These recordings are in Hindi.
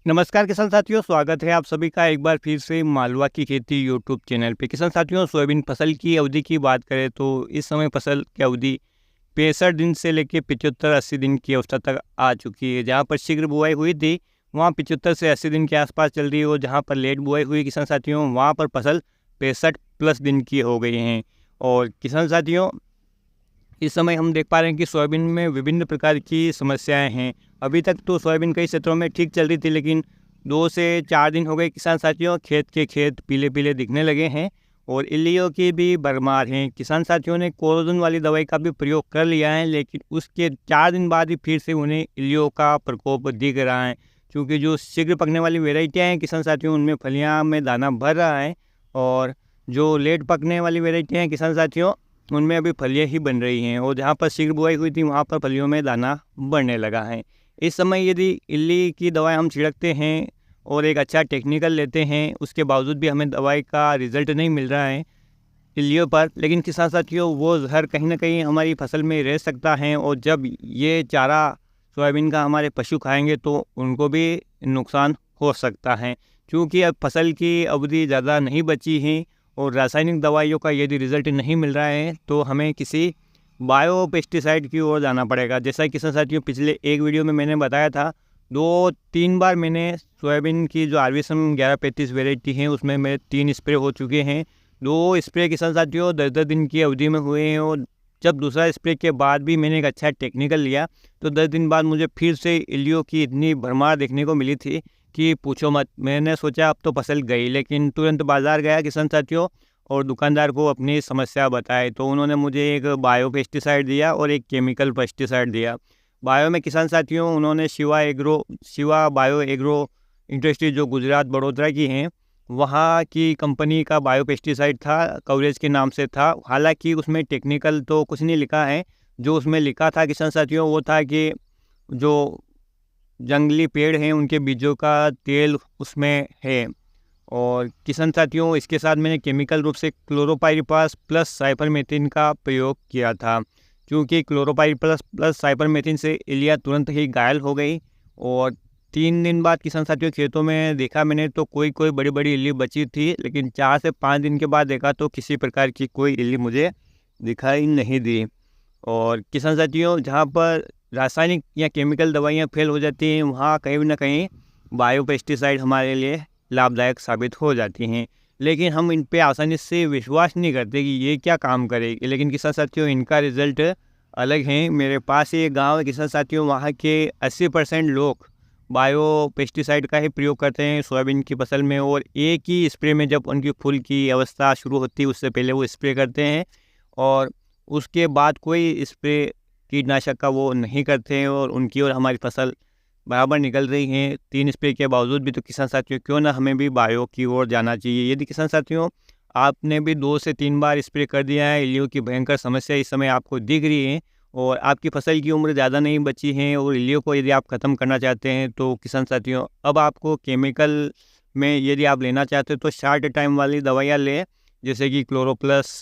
नमस्कार किसान साथियों, स्वागत है आप सभी का एक बार फिर से मालवा की खेती यूट्यूब चैनल पे। किसान साथियों, सोयाबीन फसल की अवधि की बात करें तो इस समय फसल की अवधि 65 दिन से लेकर 75-80 दिन की अवस्था तक आ चुकी है। जहां पर शीघ्र बुआई हुई थी वहां 75 से 80 दिन के आसपास चल रही है, और जहां पर लेट बुआई हुई किसान साथियों वहां पर फसल 65+ दिन की हो गई हैं। और किसान साथियों, इस समय हम देख पा रहे हैं कि सोयाबीन में विभिन्न प्रकार की समस्याएं हैं। अभी तक तो सोयाबीन कई क्षेत्रों में ठीक चल रही थी, लेकिन 2 से 4 दिन हो गए किसान साथियों, खेत पीले पीले दिखने लगे हैं और इल्लियों की भी भरमार हैं। किसान साथियों ने कोरोजन वाली दवाई का भी प्रयोग कर लिया है, लेकिन उसके 4 दिन बाद ही फिर से उन्हें इल्लियों का प्रकोप दिख रहा है। क्योंकि जो शीघ्र पकने वाली वेराइटियाँ हैं किसान साथियों, उनमें फलियाँ में दाना भर रहा है, और जो लेट पकने वाली वेराइटियाँ हैं किसान साथियों, उनमें अभी फलियाँ ही बन रही हैं। और जहाँ पर शीघ्र बुआई हुई थी वहाँ पर फलियों में दाना बढ़ने लगा है। इस समय यदि इल्ली की दवाई हम छिड़कते हैं और एक अच्छा टेक्निकल लेते हैं, उसके बावजूद भी हमें दवाई का रिजल्ट नहीं मिल रहा है इल्लियों पर, लेकिन किसान साथियों वो जहर कहीं ना कहीं हमारी फसल में रह सकता है, और जब ये चारा सोयाबीन का हमारे पशु खाएंगे तो उनको भी नुकसान हो सकता है। क्योंकि अब फसल की अवधि ज़्यादा नहीं बची है और रासायनिक दवाइयों का यदि रिजल्ट नहीं मिल रहा है तो हमें किसी बायो पेस्टिसाइड की ओर जाना पड़ेगा। जैसा कि किसान साथियों पिछले एक वीडियो में मैंने बताया था, 2-3 बार मैंने सोयाबीन की जो RVSM 1135 वेराइटी है उसमें मेरे 3 स्प्रे हो चुके हैं। 2 स्प्रे किसान साथियों 10-10 दिन की अवधि में हुए हैं, और जब दूसरा स्प्रे के बाद भी मैंने एक अच्छा टेक्निकल लिया तो 10 दिन बाद मुझे फिर से इल्लियों की इतनी भरमार देखने को मिली थी कि पूछो मत। मैंने सोचा अब तो फसल गई, लेकिन तुरंत बाज़ार गया किसान साथियों और दुकानदार को अपनी समस्या बताई, तो उन्होंने मुझे एक बायो पेस्टिसाइड दिया और एक केमिकल पेस्टिसाइड दिया। बायो में किसान साथियों उन्होंने शिवा बायो एग्रो इंडस्ट्री जो गुजरात बड़ोदरा की हैं, वहाँ की कंपनी का बायो पेस्टिसाइड था, कवरेज के नाम से था। हालांकि उसमें टेक्निकल तो कुछ नहीं लिखा है। जो उसमें लिखा था किसान साथियों वो था कि जो जंगली पेड़ हैं उनके बीजों का तेल उसमें है। और किसान साथियों इसके साथ मैंने केमिकल रूप से क्लोरोपाइरिपास प्लस साइपरमेथ्रिन का प्रयोग किया था, क्योंकि क्लोरोपाइरिपास प्लस साइपरमेथ्रिन से इल्लियाँ तुरंत ही घायल हो गई। और 3 दिन बाद किसान साथियों खेतों में देखा मैंने तो कोई बड़ी बड़ी इल्ली बची थी, लेकिन 4 से 5 दिन के बाद देखा तो किसी प्रकार की कोई इल्ली मुझे दिखाई नहीं दी। और किसान साथियों जहाँ पर रासायनिक या केमिकल दवाइयाँ फेल हो जाती हैं वहाँ कहीं ना कहीं बायो पेस्टिसाइड हमारे लिए लाभदायक साबित हो जाती हैं, लेकिन हम इन पे आसानी से विश्वास नहीं करते कि ये क्या काम करेगी। लेकिन किसान साथियों इनका रिजल्ट अलग है। मेरे पास ये गांव है किसान साथियों, वहाँ के 80% लोग बायो पेस्टिसाइड का ही प्रयोग करते हैं सोयाबीन की फसल में, और एक ही स्प्रे में जब उनकी फूल की अवस्था शुरू होती है उससे पहले वो स्प्रे करते हैं, और उसके बाद कोई स्प्रे कीटनाशक का वो नहीं करते हैं, और उनकी और हमारी फसल बराबर निकल रही हैं 3 स्प्रे के बावजूद भी। तो किसान साथियों क्यों ना हमें भी बायो की ओर जाना चाहिए। यदि किसान साथियों आपने भी 2 से 3 बार स्प्रे कर दिया है, इल्लियों की भयंकर समस्या इस समय आपको दिख रही है और आपकी फसल की उम्र ज़्यादा नहीं बची है, और इल्लियों को यदि आप ख़त्म करना चाहते हैं तो किसान साथियों अब आपको केमिकल में यदि आप लेना चाहते हो तो शॉर्ट टाइम वाली दवाइयाँ लें, जैसे कि क्लोरोप्लस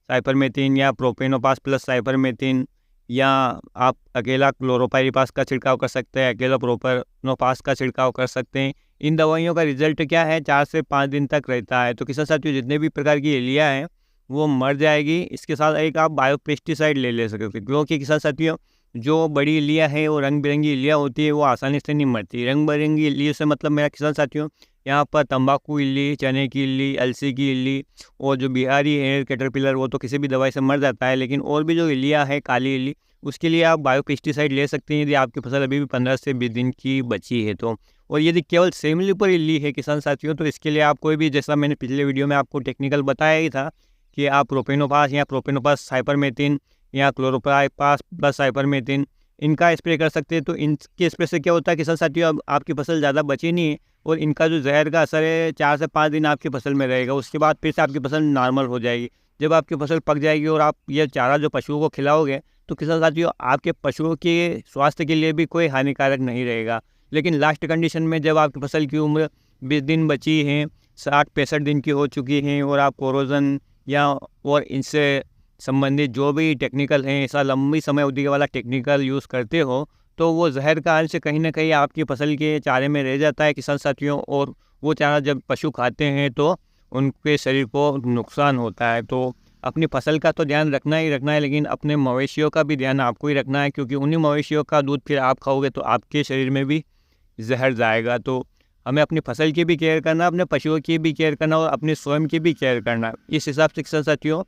साइपरमेथ्रिन या प्रोपेनोपास प्लस साइपरमेथ्रिन, या आप अकेला क्लोरोपाइरिपास का छिड़काव कर सकते हैं, अकेला प्रोपेनोपास का छिड़काव कर सकते हैं। इन दवाइयों का रिजल्ट क्या है 4 से 5 दिन तक रहता है। तो किसान साथियों जितने भी प्रकार की इल्लियाँ हैं वो मर जाएगी। इसके साथ एक आप बायो पेस्टिसाइड ले सकते हो, क्योंकि किसान साथियों जो बड़ी इल्लियाँ हैं वो रंग बिरंगी इल्लियाँ होती है, वो आसानी से नहीं मरती। रंग बिरंगी इल्ली से मतलब मेरा किसान साथियों यहाँ पर तंबाकू इल्ली, चने की इल्ली, अलसी की इल्ली, और जो बिहारी है कैटरपिलर वो तो किसी भी दवाई से मर जाता है, लेकिन और भी जो इल्लियाँ है काली इल्ली उसके लिए आप बायो पेस्टिसाइड ले सकते हैं यदि आपकी फसल अभी भी 15 से 20 दिन की बची है तो। और यदि केवल सेमली पर इल्ली है किसान साथियों तो इसके लिए आप कोई भी, जैसा मैंने पिछले वीडियो में आपको टेक्निकल बताया ही था कि आप प्रोपेनोपास या प्रोपेनोपास साइपरमेथ्रिन या क्लोरोपाइरिपास प्लस साइपरमेथ्रिन इनका स्प्रे कर सकते हैं। तो इनके स्प्रे से क्या होता है किसान साथियों, अब आपकी फसल ज़्यादा बची नहीं है और इनका जो जहर का असर है 4 से 5 दिन आपकी फसल में रहेगा, उसके बाद फिर से आपकी फसल नॉर्मल हो जाएगी। जब आपकी फसल पक जाएगी और आप ये चारा जो पशुओं को खिलाओगे तो किसान साथियों आपके पशुओं के स्वास्थ्य के लिए भी कोई हानिकारक नहीं रहेगा। लेकिन लास्ट कंडीशन में जब आपकी फसल की उम्र 20 दिन बची है, 60-65 दिन की हो चुकी हैं, और आप कोरोजन या और इनसे संबंधित जो भी टेक्निकल हैं ऐसा लंबी समय अवधि वाला टेक्निकल यूज़ करते हो, तो वो जहर का अंश कहीं ना कहीं आपकी फसल के चारे में रह जाता है किसान साथियों, और वो चारा जब पशु खाते हैं तो उनके शरीर को नुकसान होता है। तो अपनी फसल का तो ध्यान रखना ही रखना है, लेकिन अपने मवेशियों का भी ध्यान आपको ही रखना है, क्योंकि उन्हीं मवेशियों का दूध फिर आप खाओगे तो आपके शरीर में भी जहर जाएगा। तो हमें अपनी फसल की भी केयर करना, अपने पशुओं की भी केयर करना और अपने स्वयं की भी केयर करना। इस हिसाब से किसान साथियों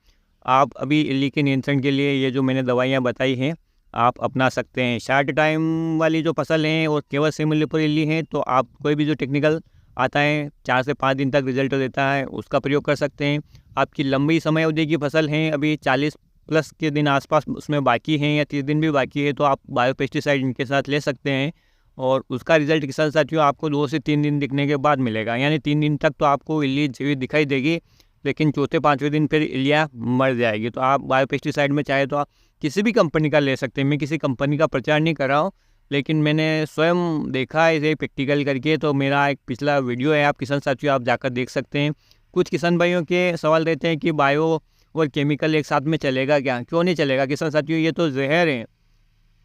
आप अभी इल्ली के नियंत्रण के लिए ये जो मैंने दवाइयाँ बताई हैं आप अपना सकते हैं। शार्ट टाइम वाली जो फसल हैं और केवल सिमुले पर इल्ली हैं, तो आप कोई भी जो टेक्निकल आता है 4 से 5 दिन तक रिजल्ट देता है उसका प्रयोग कर सकते हैं। आपकी लंबी समय अवधि की फसल हैं, अभी 40 प्लस के दिन आसपास उसमें बाकी हैं या 30 दिन भी बाकी है, तो आप बायो पेस्टिसाइड इनके साथ ले सकते हैं और उसका रिजल्ट किसान साथियों आपको 2 से 3 दिन दिखने के बाद मिलेगा। यानी 3 दिन तक तो आपको इल्ली जीवित दिखाई देगी, लेकिन चौथे 5वें दिन फिर इल्लियाँ मर जाएगी। तो आप बायो पेस्टिसाइड में चाहे तो आप किसी भी कंपनी का ले सकते हैं। मैं किसी कंपनी का प्रचार नहीं कर रहा हूँ, लेकिन मैंने स्वयं देखा है इसे प्रैक्टिकल करके। तो मेरा एक पिछला वीडियो है, आप किसान साथियों आप जाकर देख सकते हैं। कुछ किसान भाइयों के सवाल रहते हैं कि बायो और केमिकल एक साथ में चलेगा क्या? क्यों नहीं चलेगा किसान साथियों, ये तो जहर है।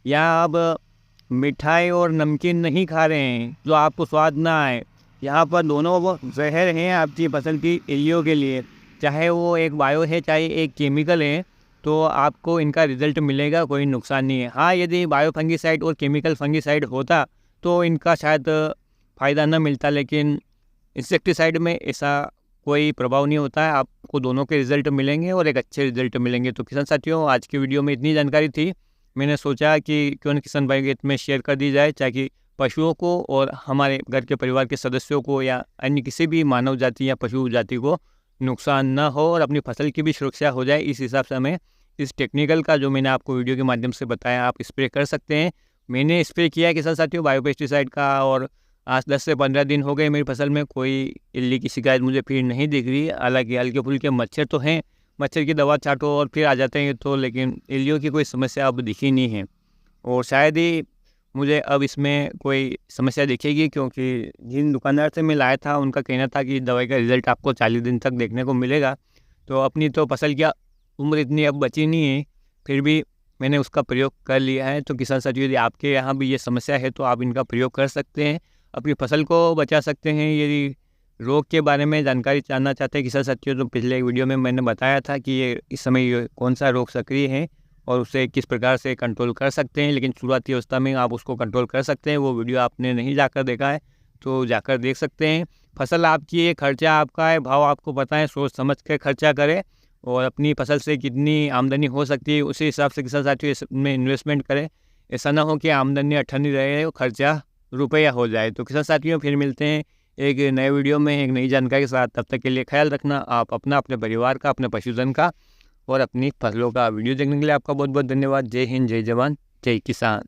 यहाँ आप मिठाई और नमकीन नहीं खा रहे हैं जो आपको स्वाद ना आए, यहाँ पर दोनों वो जहर हैं आपकी फसल की इल्लियों के लिए। चाहे वो एक बायो है चाहे एक केमिकल है, तो आपको इनका रिजल्ट मिलेगा, कोई नुकसान नहीं है। हाँ, यदि बायो फंगीसाइड और केमिकल फंगीसाइड होता तो इनका शायद फ़ायदा न मिलता, लेकिन इंसेक्टिसाइड में ऐसा कोई प्रभाव नहीं होता है। आपको दोनों के रिजल्ट मिलेंगे और एक अच्छे रिजल्ट मिलेंगे। तो किसान साथियों आज की वीडियो में इतनी जानकारी थी, मैंने सोचा कि क्यों न किसान भाई के हित में शेयर कर दी जाए, ताकि पशुओं को और हमारे घर के परिवार के सदस्यों को या अन्य किसी भी मानव जाति या पशु जाति को नुकसान ना हो और अपनी फसल की भी सुरक्षा हो जाए। इस हिसाब से हमें इस टेक्निकल का जो मैंने आपको वीडियो के माध्यम से बताया आप स्प्रे कर सकते हैं। मैंने स्प्रे किया है किसान साथियों बायो पेस्टिसाइड का, और आज 10 से 15 दिन हो गए मेरी फसल में कोई इल्ली की शिकायत मुझे फिर नहीं दिख रही। हालांकि हल्के फुल्के मच्छर तो हैं, मच्छर की दवा छाटो और फिर आ जाते हैं, तो लेकिन इल्लियों की कोई समस्या अब दिखी नहीं है और शायद ही मुझे अब इसमें कोई समस्या दिखेगी, क्योंकि जिन दुकानदार से मैं लाया था उनका कहना था कि दवाई का रिज़ल्ट आपको 40 दिन तक देखने को मिलेगा। तो अपनी तो फसल की उम्र इतनी अब बची नहीं है, फिर भी मैंने उसका प्रयोग कर लिया है। तो किसान साथियों यदि आपके यहाँ भी ये समस्या है तो आप इनका प्रयोग कर सकते हैं, अपनी फसल को बचा सकते हैं। यदि रोग के बारे में जानकारी जानना चाहते हैं किसान साथियों, तो पिछले वीडियो में मैंने बताया था कि ये इस समय ये कौन सा रोग सक्रिय है और उसे किस प्रकार से कंट्रोल कर सकते हैं, लेकिन शुरुआती अवस्था में आप उसको कंट्रोल कर सकते हैं। वो वीडियो आपने नहीं जाकर देखा है तो जाकर देख सकते हैं। फसल आपकी है, खर्चा आपका है, भाव आपको पता है, सोच समझ के खर्चा करें और अपनी फसल से कितनी आमदनी हो सकती है उसी हिसाब से किसान साथियों इसमें इन्वेस्टमेंट करें। ऐसा ना हो कि आमदनी अठन्नी रहे और खर्चा रुपया हो जाए। तो किसान साथियों फिर मिलते हैं एक नए वीडियो में एक नई जानकारी के साथ। तब तक के लिए ख्याल रखना आप अपना, अपने परिवार का, अपने पशुधन का और अपनी फसलों का। वीडियो देखने के लिए आपका बहुत बहुत धन्यवाद। जय हिंद, जय जवान, जय किसान।